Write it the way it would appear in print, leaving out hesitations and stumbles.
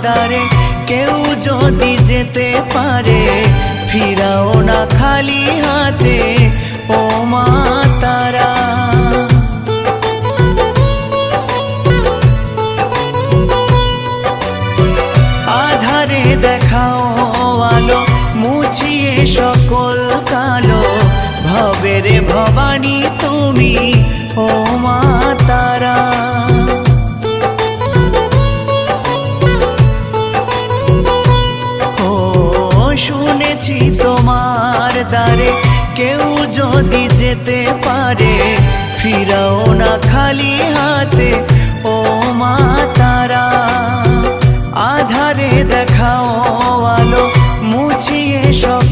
দ্বারে কেউ যদি যেতে পারে, ফিরাও না খালি হাতে ও মা তারা। আধারে দেখাও আলো, মুছিয়ে সকল কালো, ভবের ভবানী তুমি ও মা তারা। ও শুনেছি তোমার দ্বারে কেউ যদি যেতে পারে, ফিরাও না খালি হাতে ও মা তারা। আধারে দেখাও আলো, মুছিয়ে সব